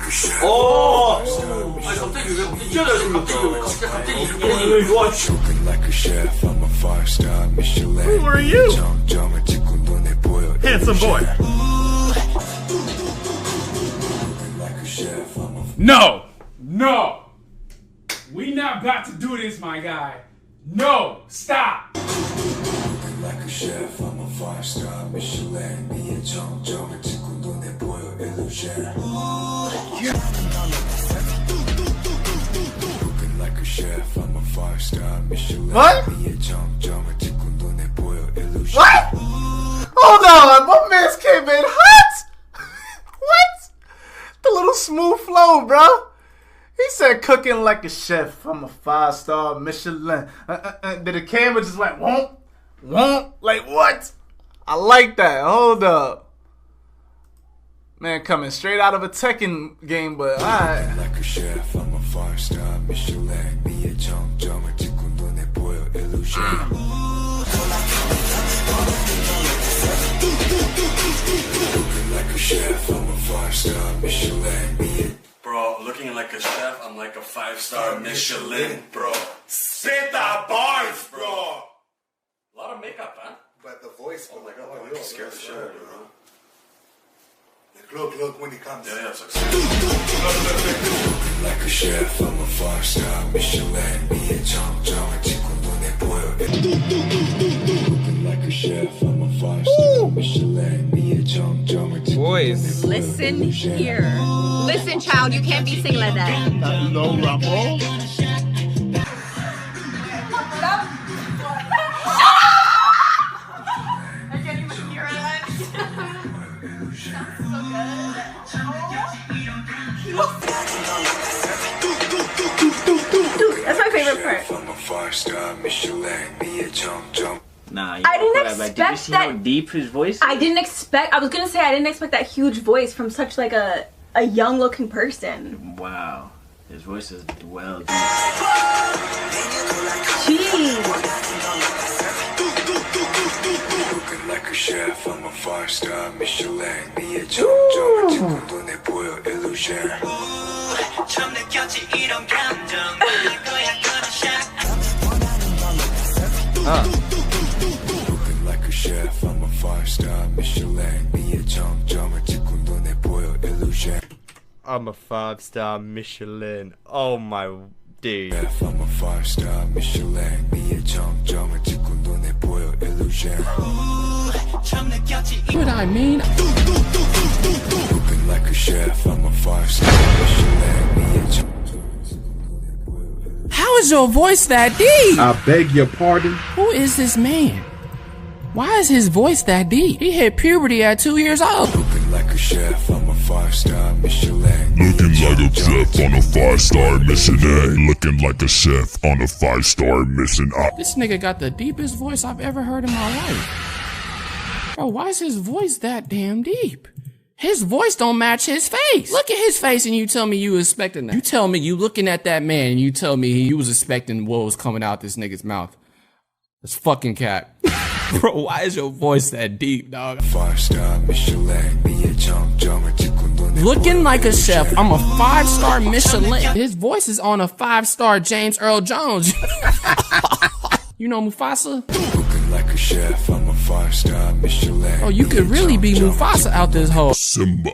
아니 갑자기 왜 진짜 잘생겼다. 갑자기 이렇게 와. Who are you? Handsome boy. No! No! We not about to do this, my guy. No! Stop! Like a chef, I'm a 5-star Michelin. 미의 정점을 찍고 눈에 보여 illusion. Looking like a chef, I'm a 5-star Michelin. What? 미의 정점을 찍고 눈에 보여 illusion. What? Hold on, my man's came in hot. What? The little smooth flow, bro. He said cooking like a chef. I'm a 5-star Michelin. Did the camera just like won't? Like what? I like that. Hold up. Man, coming straight out of a Tekken game, but alright. Like a chef, I'm a 5-star Michelin. 미의 정점을 찍고 눈에 보여 illusion. Looking like a chef, I'm a 5-star Michelin. Bro, looking like a chef, I'm like a 5-star Michelin, bro. Spit that bars, bro. A lot of makeup, huh? But the voice, oh my god, I can scare the shit out of you, bro. Look when he comes. Yeah, it's like looking like a chef, I'm a 5-star Michelin. 미의 정점을 찍고 눈에 보여. Looking like a chef, I'm a 5-star Michelin. 미의 정점을 찍고 Boys, listen here. Listen, child, you can't be singing like that. No rumble. That's my favorite part. Nah, I didn't expect did you see how that deep his voice? I was gonna say I didn't expect that huge voice from such like a young looking person. Wow, his voice is well deep. Jeez. Looking like a chef, I'm a 5-star Michelin. 미의 정점을 찍고 눈에 보여 illusion. Looking like a chef, I'm a 5-star Michelin. 미의 정점을 찍고 눈에 보여 illusion. I'm a 5-star Michelin. Oh my dude. Chef, I'm a 5-star Michelin. 미의 정점을 찍고 눈에 보여 illusion. What I mean? Looking like a chef, I'm a 5-star Michelin. 미의 정점을 찍고 눈에 보여 illusion. How is your voice that deep? I beg your pardon? Who is this man? Why is his voice that deep? He hit puberty at 2 years old. Looking like a chef, I'm a 5-star Michelin. Looking like a chef on a 5-star Michelin. Looking like a chef on a 5-star Michelin. This nigga got the deepest voice I've ever heard in my life. Bro, why is his voice that damn deep? His voice don't match his face. Look at his face and you tell me you was expecting that. You tell me you looking at that man and you tell me you was expecting what was coming out this nigga's mouth. That's fucking cap. Bro, why is your voice that deep, dog? 5-star Michelin. 미의 정점을 찍고 눈에 Looking 보여 like a illusion. chef, I'm a 5-star Michelin. His voice is on a 5-star James Earl Jones. You know Mufasa? Looking like a chef, I'm a 5-star Michelin. Oh, you could really be Mufasa out this hole. Simba.